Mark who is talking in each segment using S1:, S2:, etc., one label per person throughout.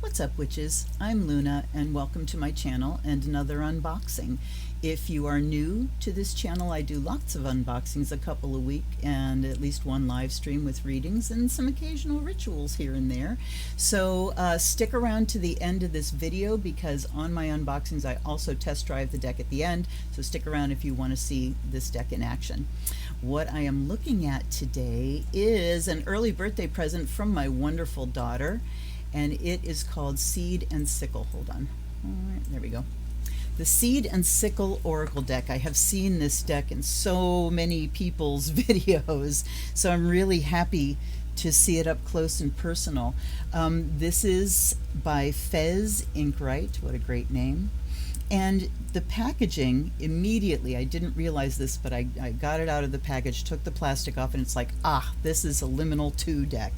S1: What's up, witches? I'm Luna, and welcome to my channel and another unboxing. If you are new to this channel, I do lots of unboxings, a couple a week, and at least one live stream with readings and some occasional rituals here and there. So stick around to the end of this video, because on my unboxings I also test drive the deck at the end, so stick around if you want to see this deck in action. What I am looking at today is an early birthday present from my wonderful daughter, and it is called Seed and Sickle. Hold on. All right, there we go. The Seed and Sickle Oracle deck. I have seen this deck in so many people's videos, so I'm really happy to see it up close and personal. This is by TheZenWitch. What a great name. And the packaging, immediately, I didn't realize this, but I got it out of the package, took the plastic off, and it's like, this is a Liminal 2 deck.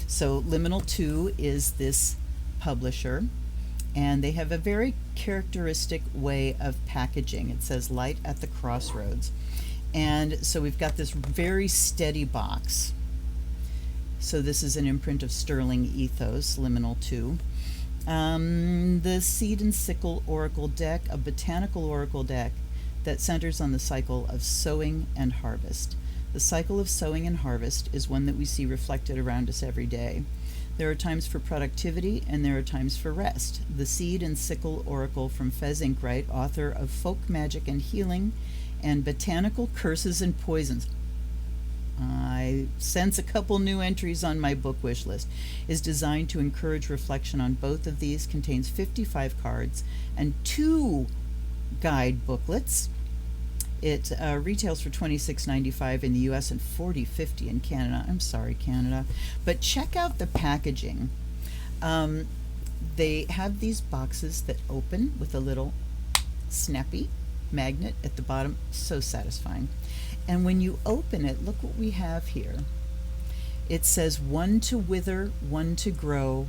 S1: So Liminal 2 is this publisher, and they have a very characteristic way of packaging. It says light at the crossroads. And so we've got this very steady box. So this is an imprint of Sterling Ethos, Liminal 2. The Seed and Sickle Oracle deck, a botanical oracle deck that centers on the cycle of sowing and harvest. The cycle of sowing and harvest is one that we see reflected around us every day. There are times for productivity and there are times for rest. The Seed and Sickle Oracle from TheZenWitch, author of Folk Magic and Healing and Botanical Curses and Poisons. I sense a couple new entries on my book wish list. Is designed to encourage reflection on both of these. Contains 55 cards and 2 guide booklets. It retails for $26.95 in the US and $40.50 in Canada. I'm sorry, Canada. But check out the packaging. They have these boxes that open with a little snappy magnet at the bottom. So satisfying. And when you open it, look what we have here. It says one to wither, one to grow,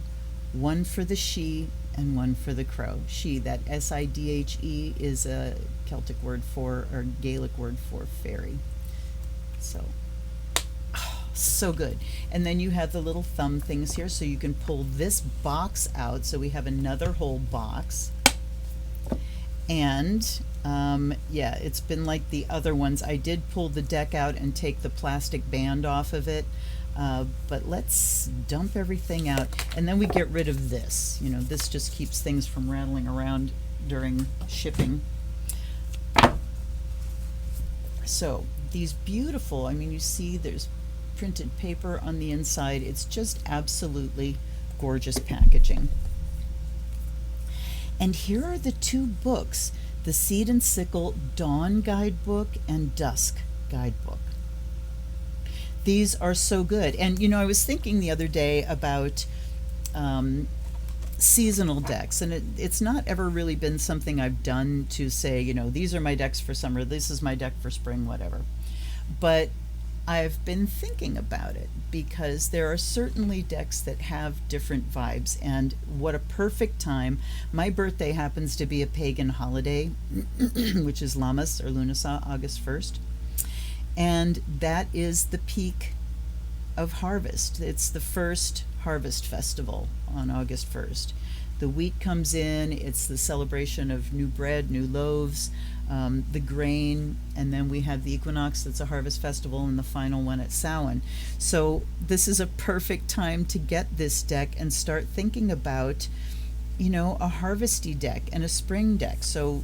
S1: one for the she and one for the crow. She, that S-I-D-H-E, is a Celtic word for, or Gaelic word for fairy. So, so good. And then you have the little thumb things here, so you can pull this box out. So we have another whole box. And yeah, it's been like the other ones. I did pull the deck out and take the plastic band off of it, but let's dump everything out, and then we get rid of this. You know, this just keeps things from rattling around during shipping. So these beautiful, I mean, you see there's printed paper on the inside. It's just absolutely gorgeous packaging. And here are the 2 books, the Seed and Sickle Dawn Guidebook and Dusk Guidebook. These are so good. And you know, I was thinking the other day about seasonal decks, and it's not ever really been something I've done to say, you know, these are my decks for summer, this is my deck for spring, whatever. But I've been thinking about it, because there are certainly decks that have different vibes, and what a perfect time. My birthday happens to be a pagan holiday, which is Lammas or Lughnasadh, August 1st, and that is the peak of harvest. It's the first harvest festival on August 1st. The wheat comes in, it's the celebration of new bread, new loaves, the grain, and then we have the equinox, that's a harvest festival, and the final one at Samhain. So this is a perfect time to get this deck and start thinking about, you know, a harvesty deck and a spring deck. So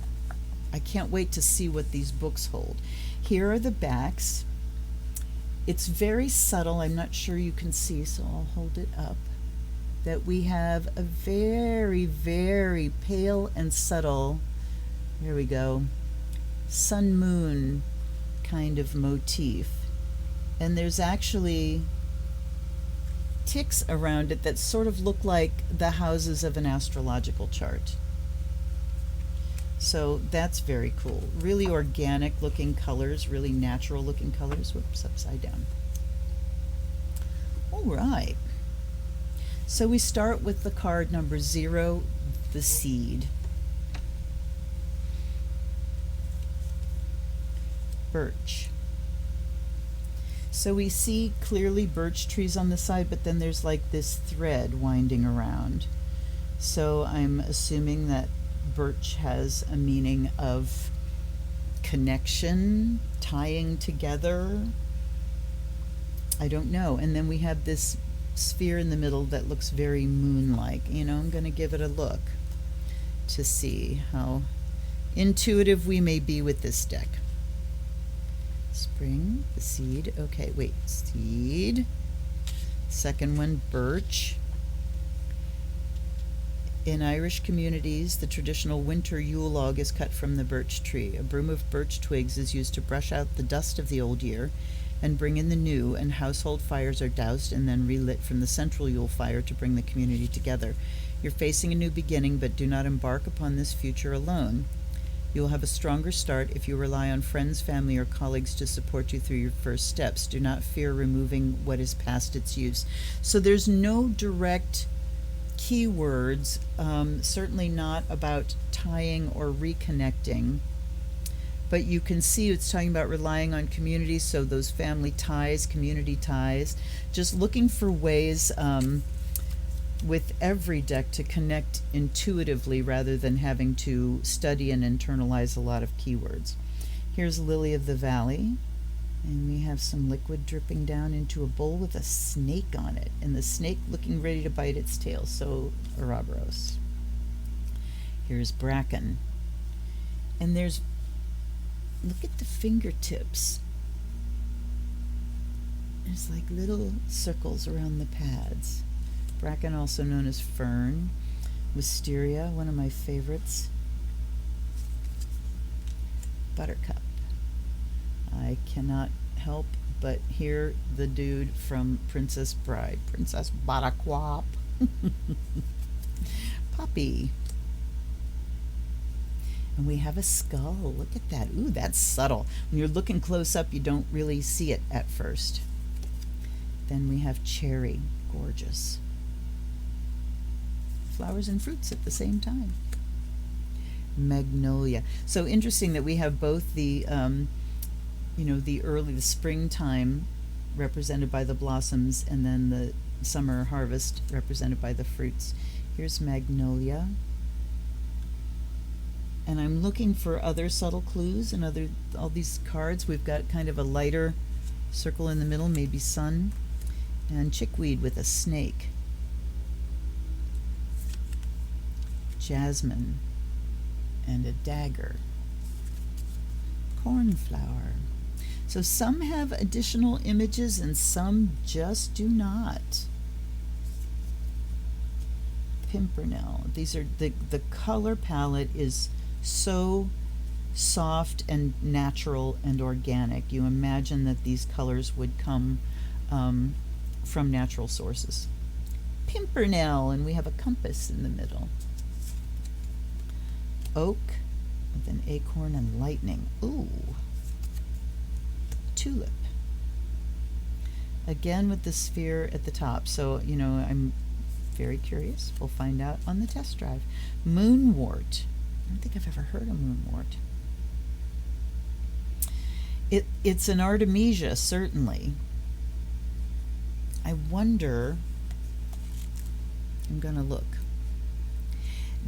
S1: I can't wait to see what these books hold. Here are the backs. It's very subtle, I'm not sure you can see, so I'll hold it up, that we have a very, very pale and subtle, here we go, sun moon kind of motif. And there's actually ticks around it that sort of look like the houses of an astrological chart. So that's very cool. Really organic looking colors, really natural looking colors. Whoops, upside down. All right. So we start with the card number 0, the seed. Birch. So we see clearly birch trees on the side, but then there's like this thread winding around. So I'm assuming that birch has a meaning of connection, tying together. I don't know. And then we have this sphere in the middle that looks very moon-like. I'm going to give it a look to see how intuitive we may be with this deck. Spring, the seed. Okay, wait, seed. Second one, birch. In Irish communities, the traditional winter Yule log is cut from the birch tree. A broom of birch twigs is used to brush out the dust of the old year and bring in the new, and household fires are doused and then relit from the central Yule fire to bring the community together. You're facing a new beginning, but do not embark upon this future alone. You will have a stronger start if you rely on friends, family, or colleagues to support you through your first steps. Do not fear removing what is past its use. So there's no direct keywords, certainly not about tying or reconnecting, but you can see it's talking about relying on community, so those family ties, community ties, just looking for ways with every deck to connect intuitively rather than having to study and internalize a lot of keywords. Here's Lily of the Valley, and we have some liquid dripping down into a bowl with a snake on it, and the snake looking ready to bite its tail, so Ouroboros. Here's Bracken, and there's, look at the fingertips. There's like little circles around the pads. Bracken, also known as fern. Wisteria, one of my favorites. Buttercup. I cannot help but hear the dude from Princess Bride. Princess Buttercup. Poppy. And we have a skull. Look at that. Ooh, that's subtle. When you're looking close up, you don't really see it at first. Then we have cherry. Gorgeous. Flowers and fruits at the same time. Magnolia. So interesting that we have both the the springtime represented by the blossoms, and then the summer harvest represented by the fruits. Here's magnolia. And I'm looking for other subtle clues and all these cards. We've got kind of a lighter circle in the middle, maybe sun, and chickweed with a snake. Jasmine and a dagger. Cornflower. So some have additional images and some just do not. Pimpernel. These are the color palette is so soft and natural and organic. You imagine that these colors would come from natural sources. Pimpernel, and we have a compass in the middle. Oak with an acorn and lightning. Ooh. Tulip. Again with the sphere at the top. So, I'm very curious. We'll find out on the test drive. Moonwort. I don't think I've ever heard of moonwort. It's an artemisia, certainly. I wonder, I'm going to look.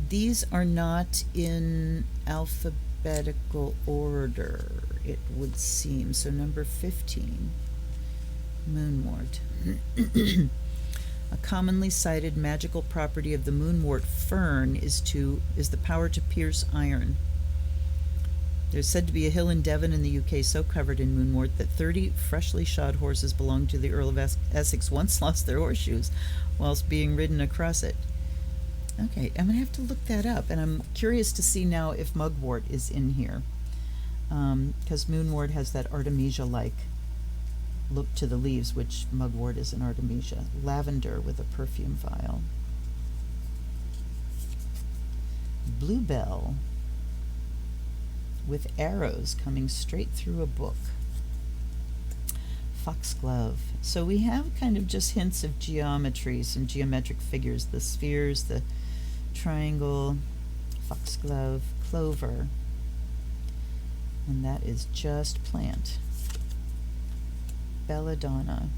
S1: These are not in alphabetical order, it would seem. So number 15, moonwort. A commonly cited magical property of the moonwort fern is the power to pierce iron. There's said to be a hill in Devon in the UK so covered in moonwort that 30 freshly shod horses belonging to the Earl of Essex once lost their horseshoes whilst being ridden across it. Okay, I'm going to have to look that up, and I'm curious to see now if mugwort is in here, because moonwort has that artemisia-like look to the leaves, which mugwort is an artemisia. Lavender with a perfume vial. Bluebell with arrows coming straight through a book. Foxglove. So we have kind of just hints of geometry, some geometric figures, the spheres, the triangle, foxglove, clover, and that is just plant. Belladonna,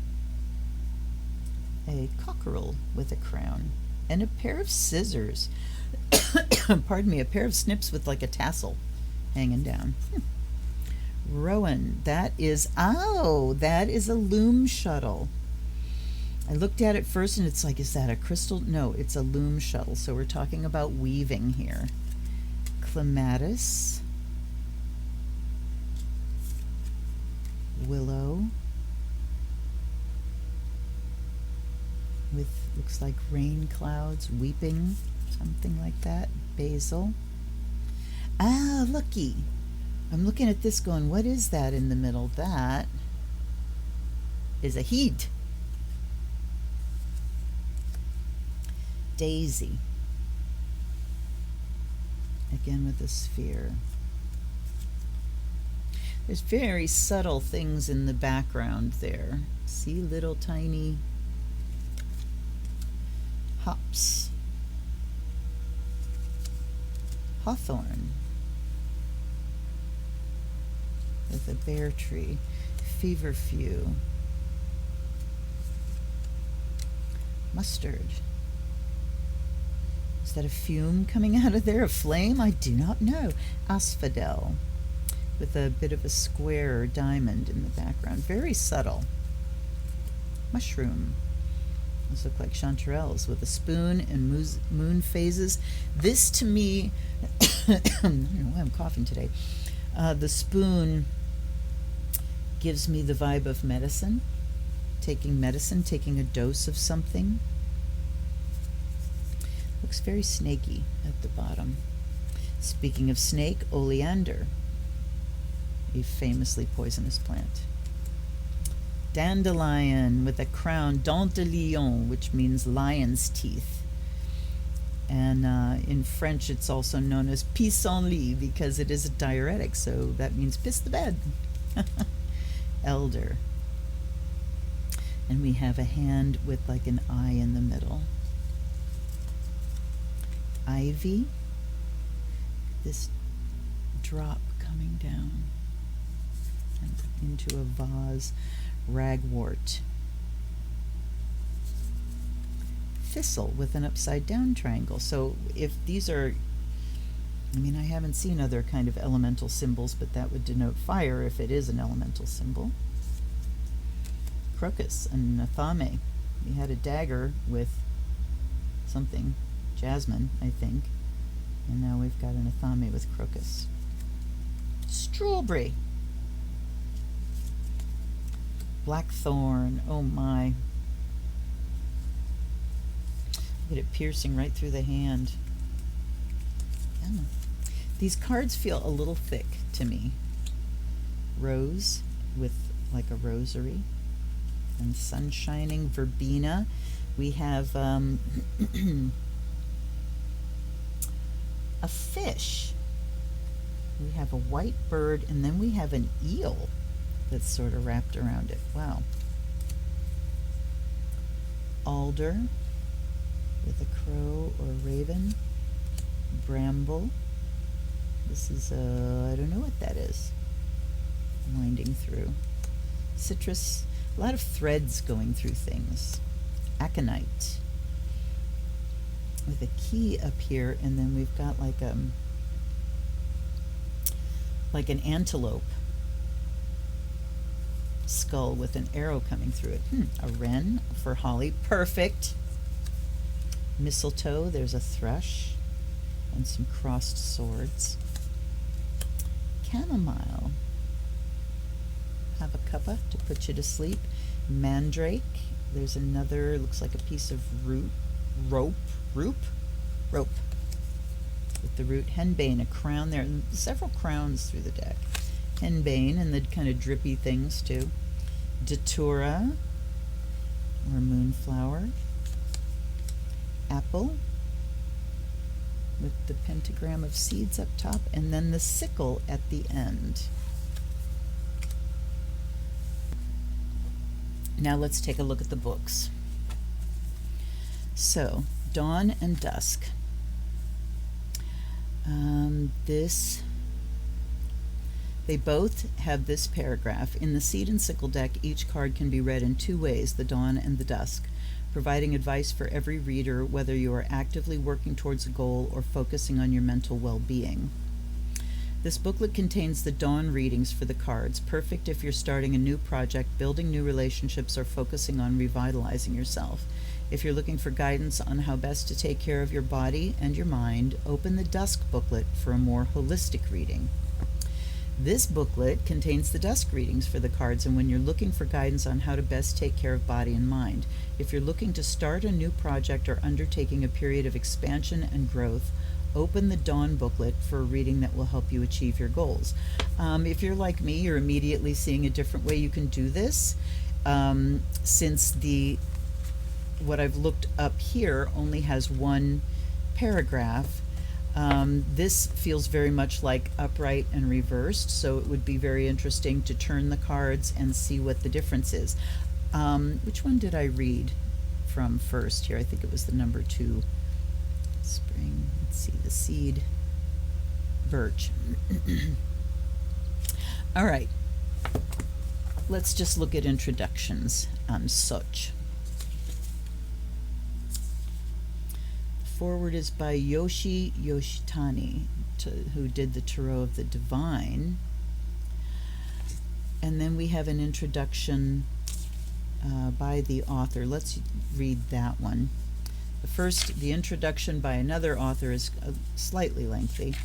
S1: a cockerel with a crown. and a pair of scissors. Pardon me, a pair of snips with like a tassel hanging down. Rowan, that is a loom shuttle. I looked at it first and it's like, is that a crystal? No, it's a loom shuttle. So we're talking about weaving here. Clematis, willow, with looks like rain clouds, weeping, something like that. Basil. Ah, looky. I'm looking at this going, what is that in the middle? That is a heat. Daisy. Again with a sphere. There's very subtle things in the background there. See little tiny hops. Hawthorn with a bear tree. Feverfew. Mustard. Is that a fume coming out of there? A flame? I do not know. Asphodel with a bit of a square or diamond in the background. Very subtle. Mushroom. Those look like chanterelles with a spoon and moon phases. This to me, I don't know why I'm coughing today. The spoon gives me the vibe of medicine, taking a dose of something. Looks very snaky at the bottom. Speaking of snake, oleander, a famously poisonous plant. Dandelion with a crown, dent de lion, which means lion's teeth. And in French, it's also known as pissenlit because it is a diuretic, so that means piss the bed. Elder. And we have a hand with like an eye in the middle. Ivy. This drop coming down and into a vase. Ragwort. Thistle with an upside down triangle. So if these are, I mean, I haven't seen other kind of elemental symbols, but that would denote fire if it is an elemental symbol. Crocus and athame. We had a dagger with something, jasmine, I think, and now we've got an athame with crocus. Strawberry. Blackthorn, oh my. Look at it piercing right through the hand. Yeah. These cards feel a little thick to me. Rose with like a rosary. And sun shining, verbena. We have a fish. We have a white bird, and then we have an eel that's sort of wrapped around it. Wow. Alder with a crow or a raven. Bramble. This is I don't know what that is. Winding through. Citrus. A lot of threads going through things. Aconite. With a key up here, and then we've got like an antelope skull with an arrow coming through it. A wren for holly. Perfect. Mistletoe, there's a thrush and some crossed swords. Chamomile. Have a cuppa to put you to sleep. Mandrake. There's another, looks like a piece of rope. With the root. Henbane, a crown there. And several crowns through the deck. Henbane, and the kind of drippy things too. Datura, or moonflower. Apple, with the pentagram of seeds up top, and then the sickle at the end. Now let's take a look at the books. So, Dawn and Dusk. They both have this paragraph. In the Seed and Sickle deck, each card can be read in two ways, the Dawn and the Dusk. providing advice for every reader, whether you are actively working towards a goal or focusing on your mental well-being. This booklet contains the dawn readings for the cards, perfect if you're starting a new project, building new relationships, or focusing on revitalizing yourself. If you're looking for guidance on how best to take care of your body and your mind, open the Dusk booklet for a more holistic reading. This booklet contains the dusk readings for the cards, and when you're looking for guidance on how to best take care of body and mind. If you're looking to start a new project or undertaking a period of expansion and growth, open the Dawn booklet for a reading that will help you achieve your goals. If you're like me, you're immediately seeing a different way you can do this, since what I've looked up here only has one paragraph. This feels very much like upright and reversed, so it would be very interesting to turn the cards and see what the difference is. Which one did I read from first here? I think it was the number 2. Spring, let's see, the seed, birch. All right, let's just look at introductions on such. Forward is by Yoshi Yoshitani, who did the Tarot of the Divine. And then we have an introduction by the author. Let's read that one. The introduction by another author is slightly lengthy.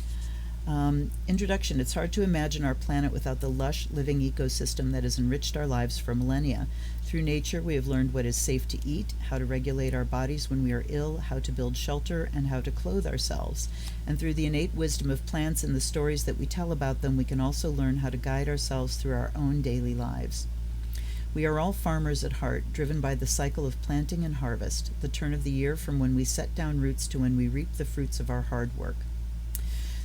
S1: Introduction. It's hard to imagine our planet without the lush, living ecosystem that has enriched our lives for millennia. Through nature, we have learned what is safe to eat, how to regulate our bodies when we are ill, how to build shelter, and how to clothe ourselves. And through the innate wisdom of plants and the stories that we tell about them, we can also learn how to guide ourselves through our own daily lives. We are all farmers at heart, driven by the cycle of planting and harvest, the turn of the year from when we set down roots to when we reap the fruits of our hard work.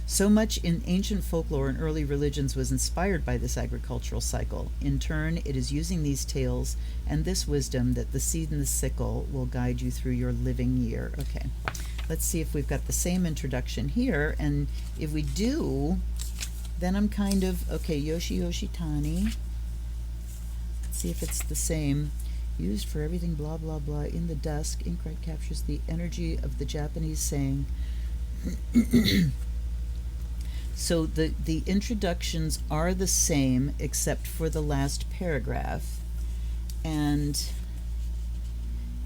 S1: So much in ancient folklore and early religions was inspired by this agricultural cycle. In turn, it is using these tales and this wisdom that the seed and the sickle will guide you through your living year. Okay, let's see if we've got the same introduction here, and if we do, then I'm kind of, okay, Yoshi Yoshitani. Let's see if it's the same. Used for everything, blah, blah, blah. In the dusk, Inkwright captures the energy of the Japanese saying. So the introductions are the same except for the last paragraph. And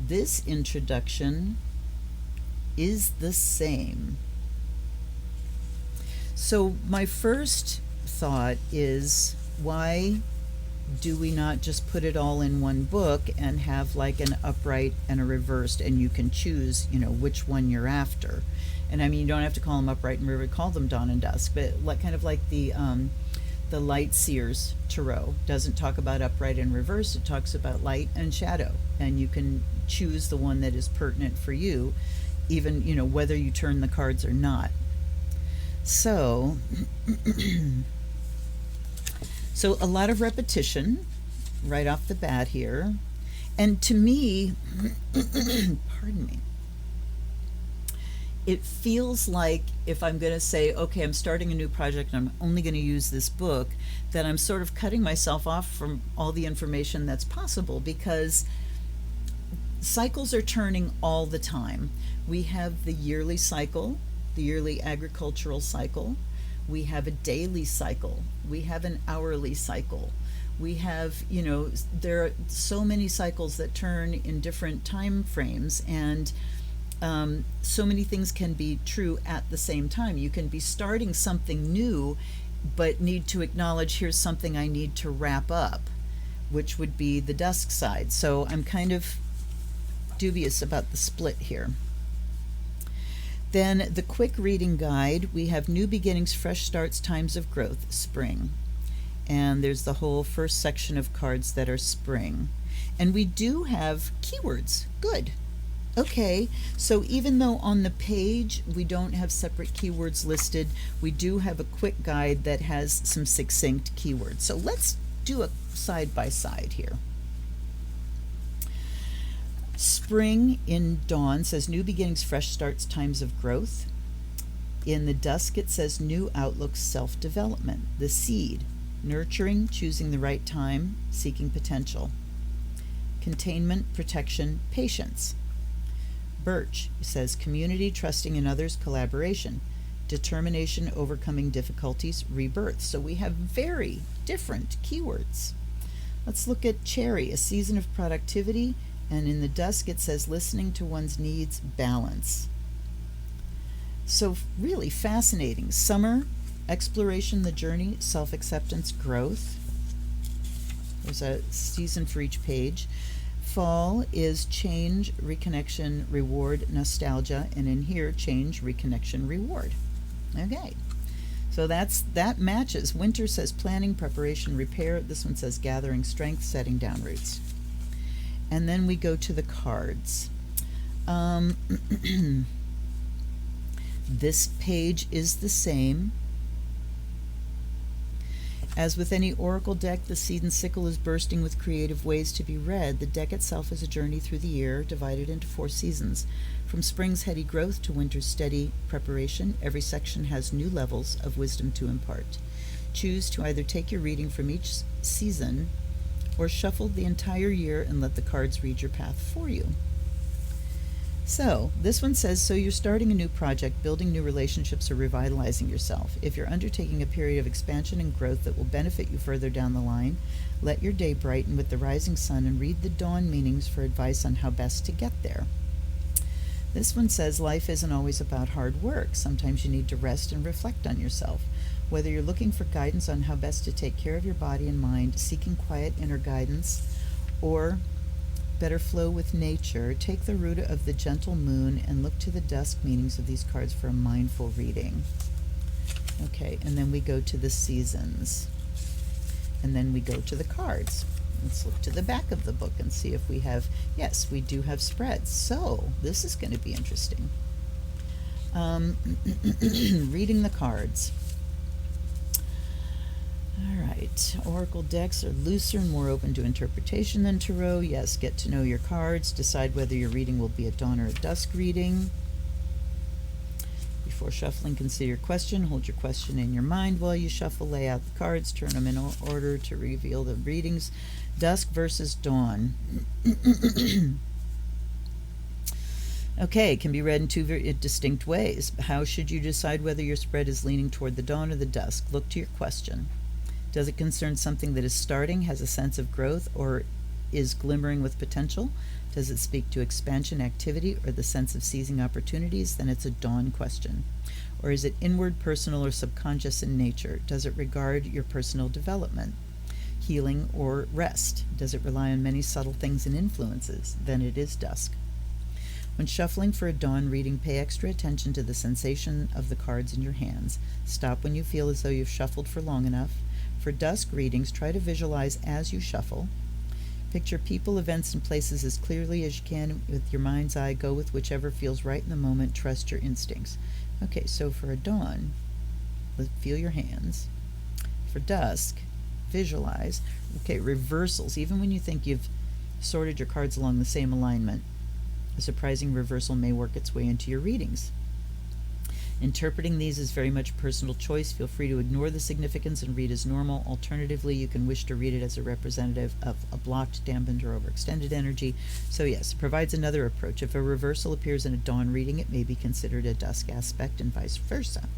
S1: this introduction is the same. So my first thought is, why do we not just put it all in one book and have like an upright and a reversed, and you can choose, which one you're after? And I mean, you don't have to call them upright and reversed, call them dawn and dusk, but kind of like the Light Seers Tarot doesn't talk about upright and reversed, it talks about light and shadow, and you can choose the one that is pertinent for you, even, whether you turn the cards or not. So, so a lot of repetition right off the bat here. And to me, pardon me, it feels like if I'm going to say, okay, I'm starting a new project and I'm only going to use this book, that I'm sort of cutting myself off from all the information that's possible, because cycles are turning all the time. We have the yearly cycle, the yearly agricultural cycle. We have a daily cycle. We have an hourly cycle. We have, there are so many cycles that turn in different time frames, and so many things can be true at the same time. You can be starting something new, but need to acknowledge, here's something I need to wrap up, which would be the dusk side. So I'm kind of dubious about the split here. Then the quick reading guide, we have new beginnings, fresh starts, times of growth, spring. And there's the whole first section of cards that are spring. And we do have keywords. Good. Okay, so even though on the page we don't have separate keywords listed, we do have a quick guide that has some succinct keywords. So let's do a side by side here. Spring in dawn says new beginnings, fresh starts, times of growth. In the dusk it says new outlooks, self-development. The seed, nurturing, choosing the right time, seeking potential. containment, protection, patience. Birch says community, trusting in others, collaboration. Determination, overcoming difficulties, rebirth. So we have very different keywords. Let's look at Cherry, a season of productivity, and in the dusk it says listening to one's needs, balance. So really fascinating. Summer, exploration, the journey, self-acceptance, growth. There's a season for each page. Fall is change, reconnection, reward, nostalgia, and in here, change, reconnection, reward. Okay, so that matches. Winter says planning, preparation, repair. This one says gathering strength, setting down roots. And then we go to the cards. This page is the same. As with any oracle deck, the seed and sickle is bursting with creative ways to be read. The deck itself is a journey through the year, divided into 4 seasons. From spring's heady growth to winter's steady preparation, every section has new levels of wisdom to impart. Choose to either take your reading from each season or shuffle the entire year and let the cards read your path for you. So, this one says, so you're starting a new project, building new relationships, or revitalizing yourself. If you're undertaking a period of expansion and growth that will benefit you further down the line, let your day brighten with the rising sun and read the dawn meanings for advice on how best to get there. This one says, life isn't always about hard work. Sometimes you need to rest and reflect on yourself. Whether you're looking for guidance on how best to take care of your body and mind, seeking quiet inner guidance, or better flow with nature, take the route of the gentle moon and look to the dusk meanings of these cards for a mindful reading. Okay, and then we go to the seasons. And then we go to the cards. Let's look to the back of the book and see if we have, yes, we do have spreads. So, this is going to be interesting. Reading the cards. Alright, oracle decks are looser and more open to interpretation than tarot. Yes, get to know your cards. Decide whether your reading will be a dawn or a dusk reading. Before shuffling, consider your question. Hold your question in your mind while you shuffle. Lay out the cards. Turn them in order to reveal the readings. Dusk versus dawn. Okay, it can be read in 2 very distinct ways. How should you decide whether your spread is leaning toward the dawn or the dusk? Look to your question. Does it concern something that is starting, has a sense of growth, or is glimmering with potential? Does it speak to expansion, activity, or the sense of seizing opportunities? Then it's a dawn question. Or is it inward, personal, or subconscious in nature? Does it regard your personal development, healing, or rest? Does it rely on many subtle things and influences? Then it is dusk. When shuffling for a dawn reading, pay extra attention to the sensation of the cards in your hands. Stop when you feel as though you've shuffled for long enough. For dusk readings, try to visualize as you shuffle. Picture people, events, and places as clearly as you can with your mind's eye. Go with whichever feels right in the moment. Trust your instincts. Okay, so for a dawn, feel your hands. For dusk, visualize. Okay, reversals. Even when you think you've sorted your cards along the same alignment, a surprising reversal may work its way into your readings. Interpreting these is very much a personal choice. Feel free to ignore the significance and read as normal. Alternatively, you can wish to read it as a representative of a blocked, dampened, or overextended energy. So yes, it provides another approach. If a reversal appears in a dawn reading, it may be considered a dusk aspect and vice versa.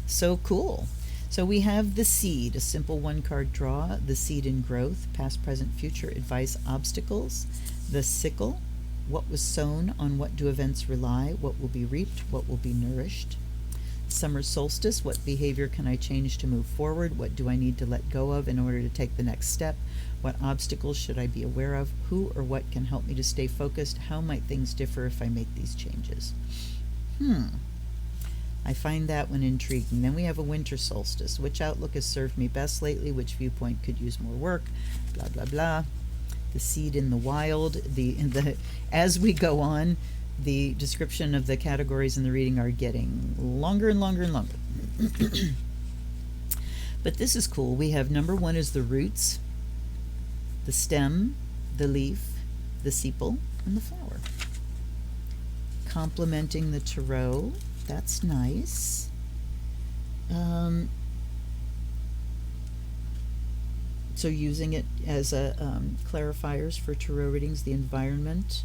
S1: So cool. So we have the seed, a simple 1-card draw, the seed in growth, past, present, future, advice, obstacles, the sickle, what was sown, on what do events rely, what will be reaped, what will be nourished. Summer solstice, what behavior can I change to move forward, what do I need to let go of in order to take the next step, what obstacles should I be aware of, who or what can help me to stay focused, how might things differ if I make these changes. I find that one intriguing. Then we have a winter solstice, which outlook has served me best lately, which viewpoint could use more work, blah blah blah. The seed in the wild, as we go on, the description of the categories in the reading are getting longer and longer and longer. But this is cool. We have number 1 is the roots, the stem, the leaf, the sepal, and the flower. Complementing the tarot, that's So using it as a clarifiers for tarot readings, the environment,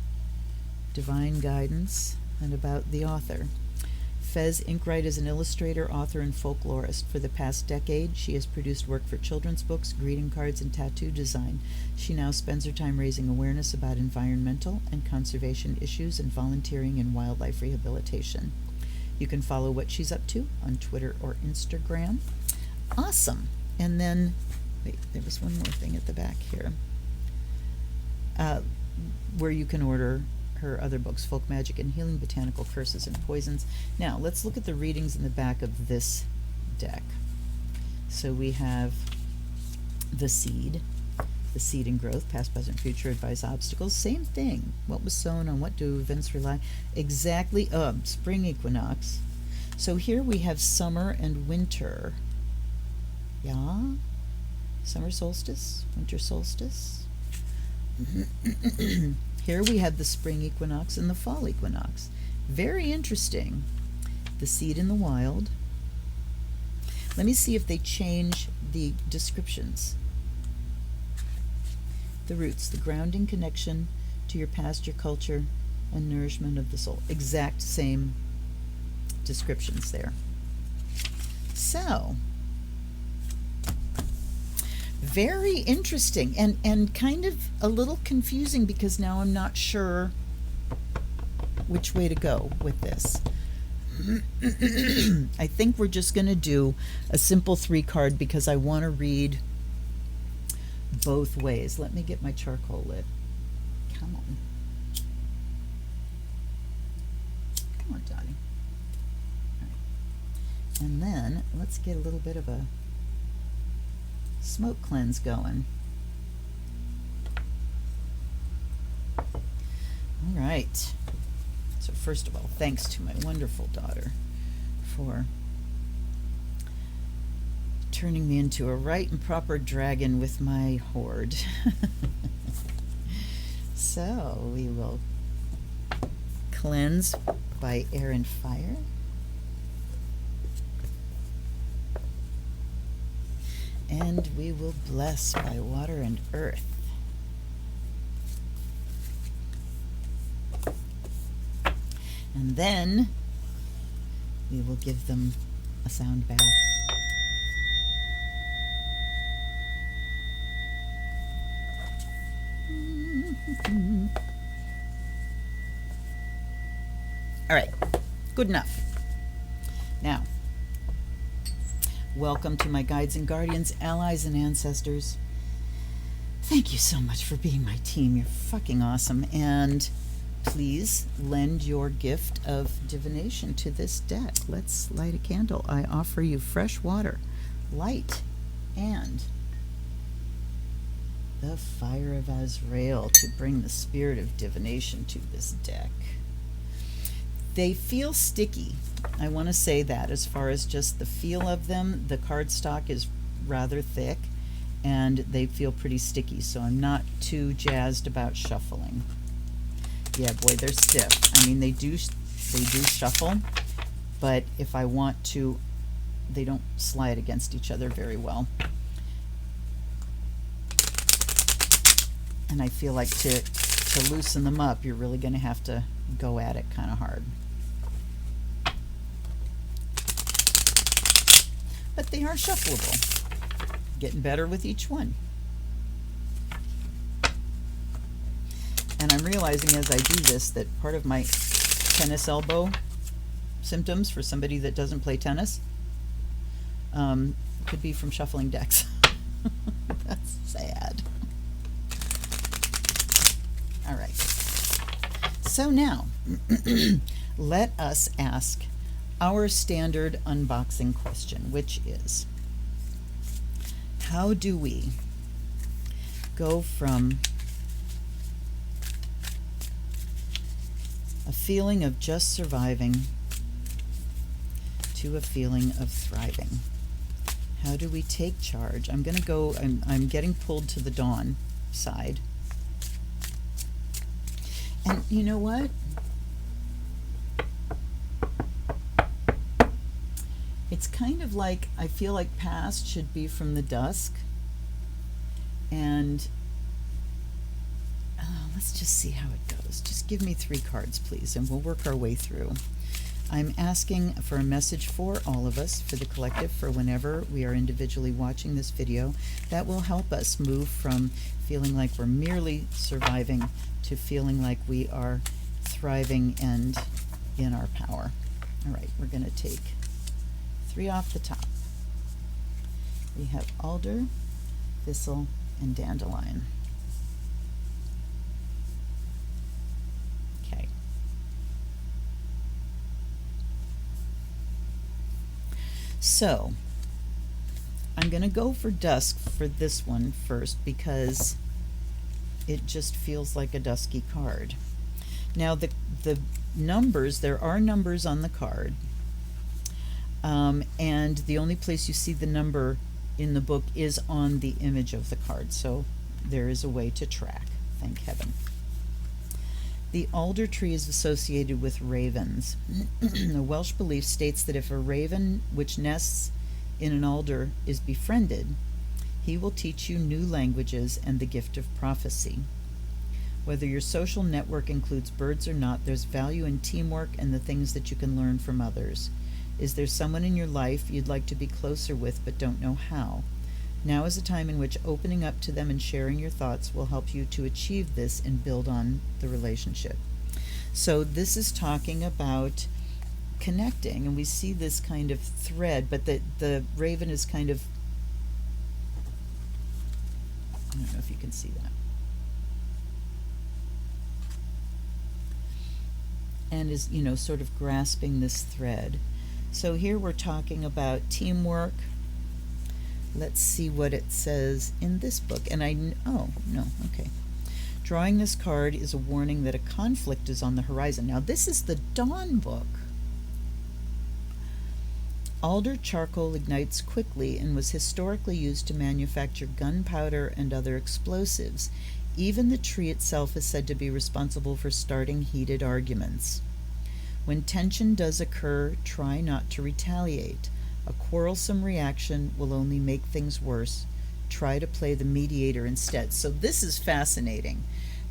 S1: divine guidance, and about the author. Fez Inkwright is an illustrator, author, and folklorist. For the past decade, she has produced work for children's books, greeting cards, and tattoo design. She now spends her time raising awareness about environmental and conservation issues and volunteering in wildlife rehabilitation. You can follow what she's up to on Twitter or Instagram. Awesome. And then, wait, there was one more thing at the back here, where you can order her other books, Folk Magic and Healing, Botanical Curses and Poisons. Now, let's look at the readings in the back of this deck. So we have the seed and growth, past, present, future, advise obstacles. Same thing. What was sown, on what do events rely? Exactly. Spring equinox. So here we have summer and winter. Yeah? Summer solstice, winter solstice. Here we have the spring equinox and the fall equinox. Very interesting. The seed in the wild. Let me see if they change the descriptions. The roots, the grounding connection to your past, your culture, and nourishment of the soul. Exact same descriptions there. So, very interesting and kind of a little confusing, because now I'm not sure which way to go with this. I think we're just going to do a simple 3-card because I want to read both ways. Let me get my charcoal lit. Come on. Come on, Dottie. All right. And then let's get a little bit of a smoke cleanse going. All right. So first of all, thanks to my wonderful daughter for turning me into a right and proper dragon with my horde. So we will cleanse by air and fire. And we will bless by water and earth. And then we will give them a sound bath. All right, good enough. Now, welcome to my guides and guardians, allies and ancestors. Thank you so much for being my team. You're fucking awesome. And please lend your gift of divination to this deck. Let's light a candle. I offer you fresh water, light, and the fire of Azrael to bring the spirit of divination to this deck. They feel sticky. I want to say that as far as just the feel of them, the cardstock is rather thick and they feel pretty sticky, so I'm not too jazzed about shuffling. Yeah, boy, they're stiff. I mean, they do shuffle, but if I want to, they don't slide against each other very well. And I feel like to loosen them up, you're really going to have to go at it kind of hard. But they are shuffleable. Getting better with each one. And I'm realizing as I do this that part of my tennis elbow symptoms for somebody that doesn't play tennis could be from shuffling decks. That's sad. All right. So now, let us ask our standard unboxing question, which is, how do we go from a feeling of just surviving to a feeling of thriving? How do we take charge? I'm getting pulled to the dawn side. And you know what? It's kind of like, I feel like past should be from the dusk, And let's just see how it goes. Just give me 3 cards, please, and we'll work our way through. I'm asking for a message for all of us, for the collective, for whenever we are individually watching this video, that will help us move from feeling like we're merely surviving to feeling like we are thriving and in our power. All right, we're going to take 3 off the top. We have alder, thistle, and dandelion. Okay. So, I'm going to go for dusk for this one first because it just feels like a dusky card. Now, the numbers, there are numbers on the card, and the only place you see the number in the book is on the image of the card, so there is a way to track, thank heaven. The alder tree is associated with ravens. The Welsh belief states that if a raven which nests in an alder is befriended, he will teach you new languages and the gift of prophecy. Whether your social network includes birds or not, there's value in teamwork and the things that you can learn from others. Is there someone in your life you'd like to be closer with but don't know how? Now is a time in which opening up to them and sharing your thoughts will help you to achieve this and build on the relationship. So this is talking about connecting, and we see this kind of thread, but the raven is kind of, I don't know if you can see that, and is, you know, sort of grasping this thread. So here we're talking about teamwork. Let's see what it says in this book. And oh, no, okay. Drawing this card is a warning that a conflict is on the horizon. Now, this is the Dawn book. Alder charcoal ignites quickly and was historically used to manufacture gunpowder and other explosives. Even the tree itself is said to be responsible for starting heated arguments. When tension does occur, try not to retaliate. A quarrelsome reaction will only make things worse. Try to play the mediator instead. So this is fascinating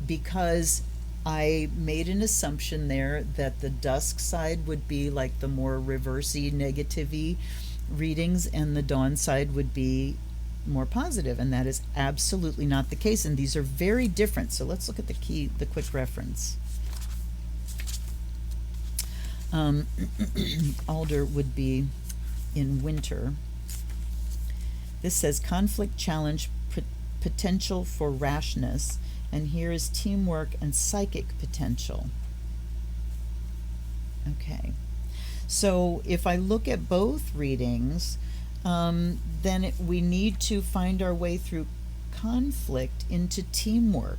S1: because I made an assumption there that the dusk side would be like the more reversey, negative-y readings, and the dawn side would be more positive, and that is absolutely not the case, and these are very different. So let's look at the quick reference. Alder would be in winter. This says conflict, challenge, potential for rashness, and here is teamwork and psychic potential. Okay, so if I look at both readings, then we need to find our way through conflict into teamwork.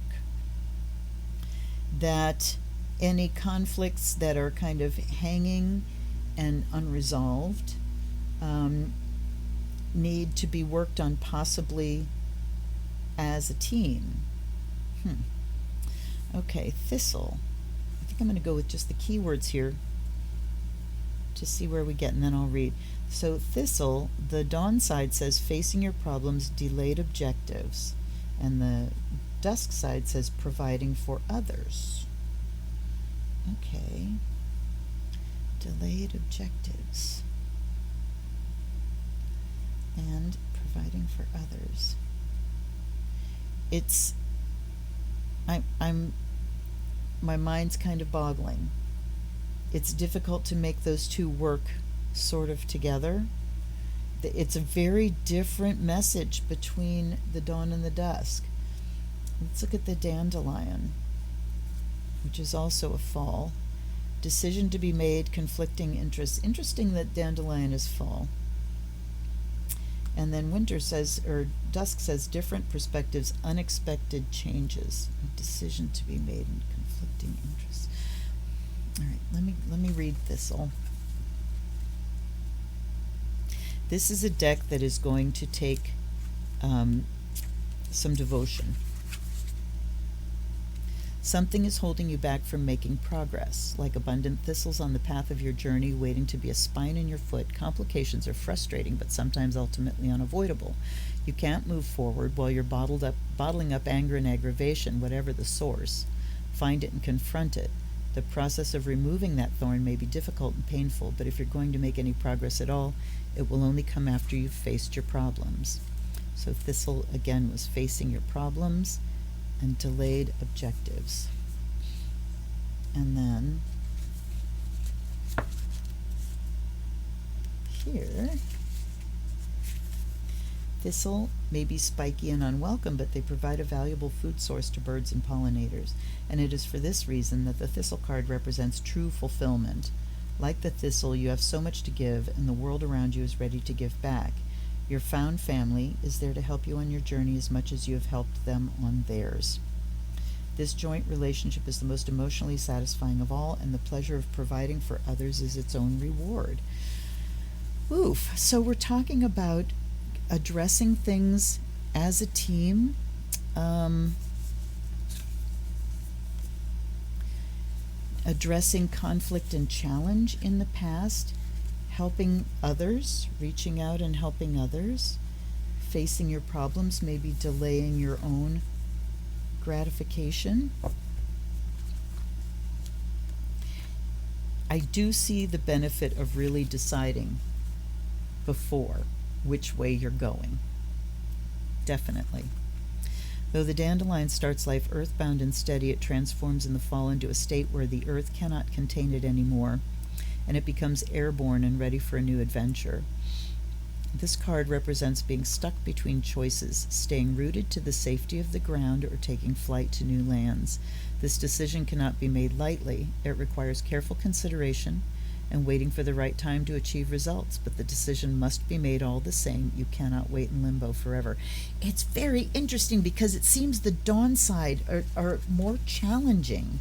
S1: That any conflicts that are kind of hanging and unresolved need to be worked on possibly as a team. Okay, thistle. I think I'm going to go with just the keywords here to see where we get, and then I'll read. So thistle, the dawn side says facing your problems, delayed objectives, and the dusk side says providing for others. Okay, delayed objectives and providing for others. It's my mind's kind of boggling. It's difficult to make those two work sort of together. It's a very different message between the dawn and the dusk. Let's look at the dandelion, which is also a fall. Decision to be made, conflicting interests. Interesting that dandelion is fall. And then winter says, or dusk says, different perspectives, unexpected changes. A decision to be made and conflicting interests. All right, let me read thistle. This is a deck that is going to take some devotion. Something is holding you back from making progress. Like abundant thistles on the path of your journey, waiting to be a spine in your foot, complications are frustrating but sometimes ultimately unavoidable. You can't move forward while you're bottling up anger and aggravation, whatever the source. Find it and confront it. The process of removing that thorn may be difficult and painful, but if you're going to make any progress at all, it will only come after you've faced your problems. So thistle, again, was facing your problems and delayed objectives. And then here, thistle may be spiky and unwelcome, but they provide a valuable food source to birds and pollinators, and it is for this reason that the thistle card represents true fulfillment. Like the thistle, you have so much to give, and the world around you is ready to give back. Your found family is there to help you on your journey as much as you have helped them on theirs. This joint relationship is the most emotionally satisfying of all, and the pleasure of providing for others is its own reward. Oof. So we're talking about addressing things as a team, addressing conflict and challenge in the past, helping others, reaching out and helping others, facing your problems, maybe delaying your own gratification. I do see the benefit of really deciding before which way you're going. Definitely. Though the dandelion starts life earthbound and steady, it transforms in the fall into a state where the earth cannot contain it anymore, and it becomes airborne and ready for a new adventure. This card represents being stuck between choices, staying rooted to the safety of the ground or taking flight to new lands. This decision cannot be made lightly. It requires careful consideration and waiting for the right time to achieve results, but the decision must be made all the same. You cannot wait in limbo forever. It's very interesting because it seems the dawn side are more challenging.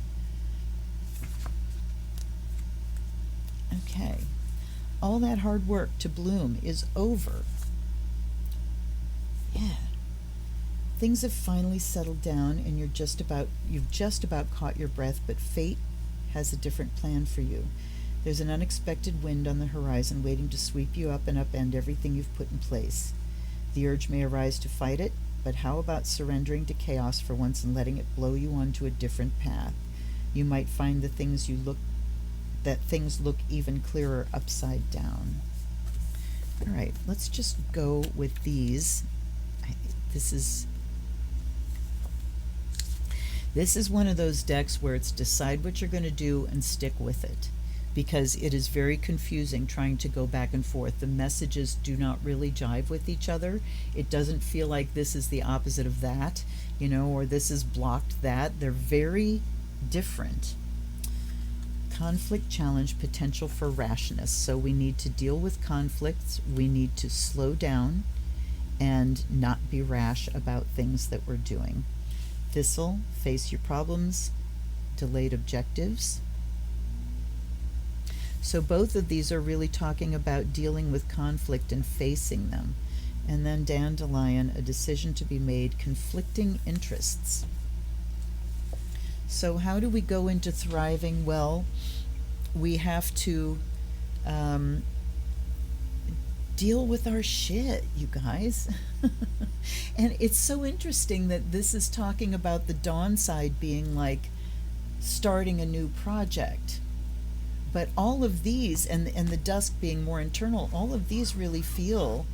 S1: Okay. All that hard work to bloom is over. Yeah. Things have finally settled down and you've just about caught your breath, but fate has a different plan for you. There's an unexpected wind on the horizon waiting to sweep you up and upend everything you've put in place. The urge may arise to fight it, but how about surrendering to chaos for once and letting it blow you onto a different path? You might find that things look even clearer upside down. All right, let's just go with these. This is one of those decks where it's decide what you're going to do and stick with it, because it is very confusing trying to go back and forth. The messages do not really jive with each other. It doesn't feel like this is the opposite of that, or this is blocked that. They're very different. Conflict, challenge, potential for rashness. So we need to deal with conflicts. We need to slow down and not be rash about things that we're doing. Thistle, face your problems, delayed objectives. So both of these are really talking about dealing with conflict and facing them. And then dandelion, a decision to be made, conflicting interests. So how do we go into thriving? Well, we have to deal with our shit, you guys. And it's so interesting that this is talking about the dawn side being like starting a new project. But all of these, and the dusk being more internal, all of these really feel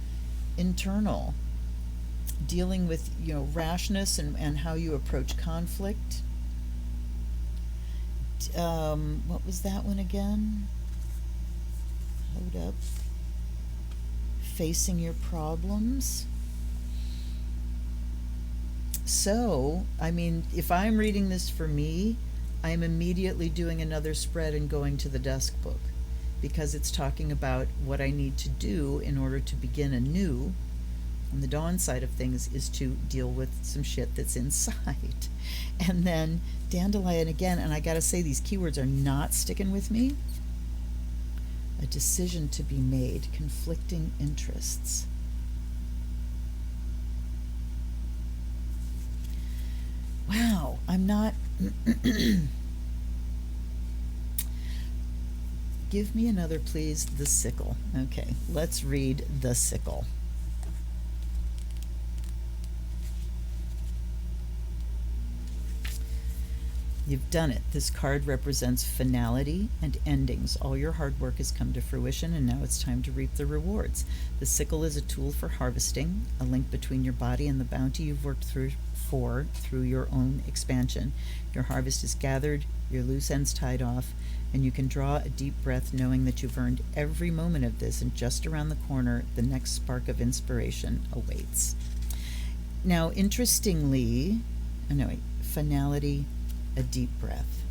S1: internal. Dealing with, rashness and how you approach conflict. What was that one again? Hold up. Facing your problems. So, if I'm reading this for me, I'm immediately doing another spread and going to the Dusk book, because it's talking about what I need to do in order to begin anew. And the dawn side of things is to deal with some shit that's inside. And then dandelion again, and I gotta say these keywords are not sticking with me. A decision to be made, conflicting interests. Wow, I'm not. Give me another, please. The Sickle. Okay, let's read The Sickle. You've done it. This card represents finality and endings. All your hard work has come to fruition, and now it's time to reap the rewards. The sickle is a tool for harvesting, a link between your body and the bounty you've worked through your own expansion. Your harvest is gathered, your loose ends tied off, and you can draw a deep breath knowing that you've earned every moment of this, and just around the corner, the next spark of inspiration awaits. Now, interestingly, finality, a deep breath.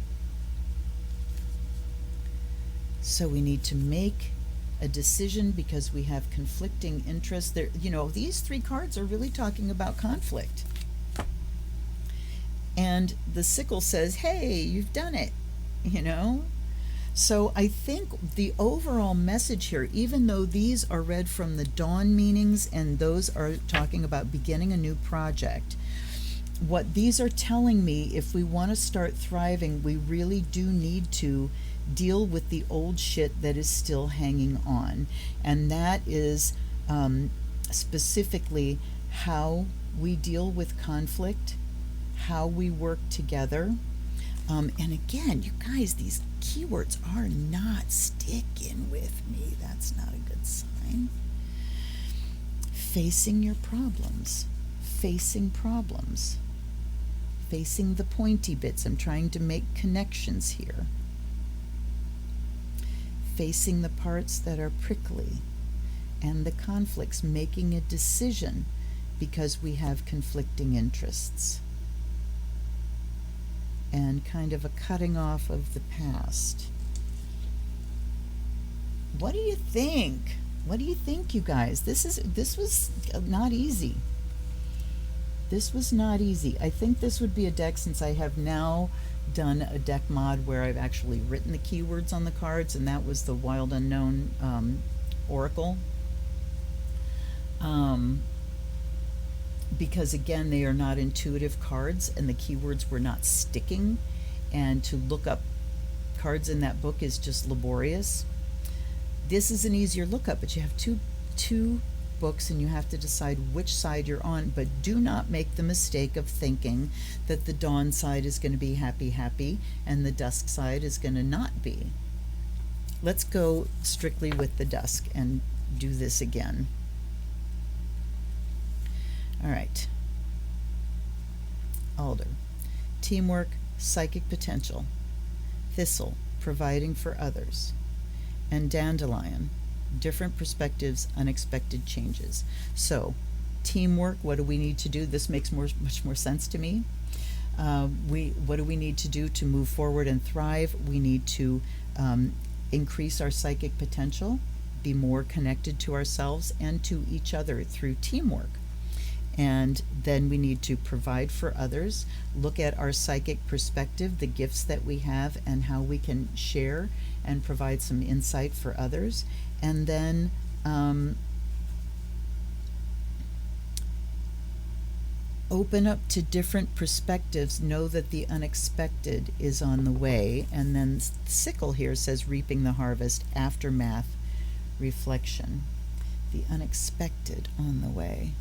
S1: So we need to make a decision because we have conflicting interests. There, these three cards are really talking about conflict. And the sickle says, hey, you've done it, So I think the overall message here, even though these are read from the dawn meanings and those are talking about beginning a new project, what these are telling me, if we want to start thriving, we really do need to deal with the old shit that is still hanging on. And that is specifically how we deal with conflict, how we work together. And again, you guys, these keywords are not sticking with me. That's not a good sign. Facing your problems. Facing problems. Facing the pointy bits. I'm trying to make connections here. Facing the parts that are prickly and the conflicts, making a decision because we have conflicting interests, and kind of a cutting off of the past. What do you think? What do you think, you guys? This was not easy. This was not easy. I think this would be a deck, since I have now done a deck mod where I've actually written the keywords on the cards, and that was the Wild Unknown Oracle. Because again, they are not intuitive cards and the keywords were not sticking, and to look up cards in that book is just laborious. This is an easier lookup, but you have two books and you have to decide which side you're on. But do not make the mistake of thinking that the dawn side is going to be happy and the dusk side is going to not be. Let's go strictly with the dusk and do this again. All right. Alder, teamwork, psychic potential. Thistle, providing for others. And dandelion, different perspectives, unexpected changes. So, teamwork, what do we need to do? This makes much more sense to me. What do we need to do to move forward and thrive? We need to increase our psychic potential, be more connected to ourselves and to each other through teamwork. And then we need to provide for others, look at our psychic perspective, the gifts that we have, and how we can share and provide some insight for others. And then open up to different perspectives, know that the unexpected is on the way. And then Sickle here says reaping the harvest, aftermath, reflection. The unexpected on the way.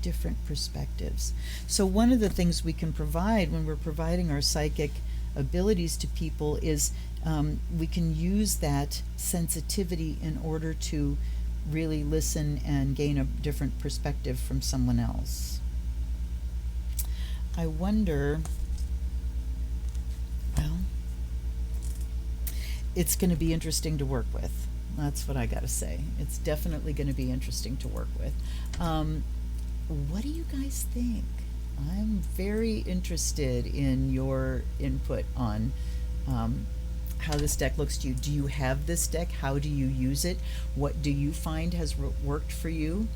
S1: Different perspectives. So one of the things we can provide when we're providing our psychic abilities to people is we can use that sensitivity in order to really listen and gain a different perspective from someone else. I wonder, well, it's going to be interesting to work with. That's what I got to say. It's definitely going to be interesting to work with. What do you guys think? I'm very interested in your input on how this deck looks to you. Do you have this deck? How do you use it? What do you find has worked for you?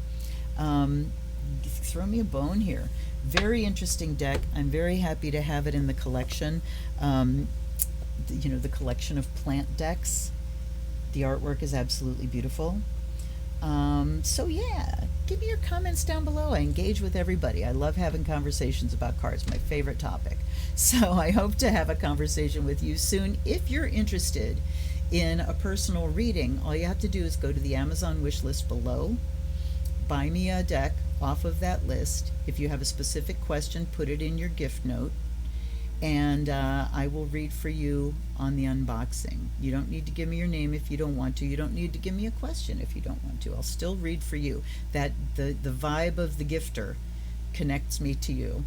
S1: Throw me a bone here. Very interesting deck. I'm very happy to have it in the collection. The collection of plant decks. The artwork is absolutely beautiful. So yeah, give me your comments down below. I engage with everybody. I love having conversations about cards, my favorite topic. So I hope to have a conversation with you soon. If you're interested in a personal reading, all you have to do is go to the Amazon wish list below, buy me a deck off of that list. If you have a specific question, put it in your gift note, and I will read for you on the unboxing. You don't need to give me your name if you don't want to. You don't need to give me a question if you don't want to. I'll still read for you. That the vibe of the gifter connects me to you.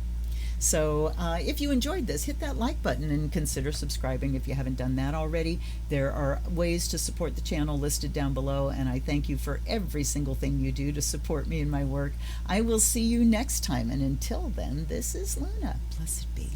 S1: So if you enjoyed this, hit that like button and consider subscribing if you haven't done that already. There are ways to support the channel listed down below, and I thank you for every single thing you do to support me in my work. I will see you next time, and until then, this is Luna. Blessed be.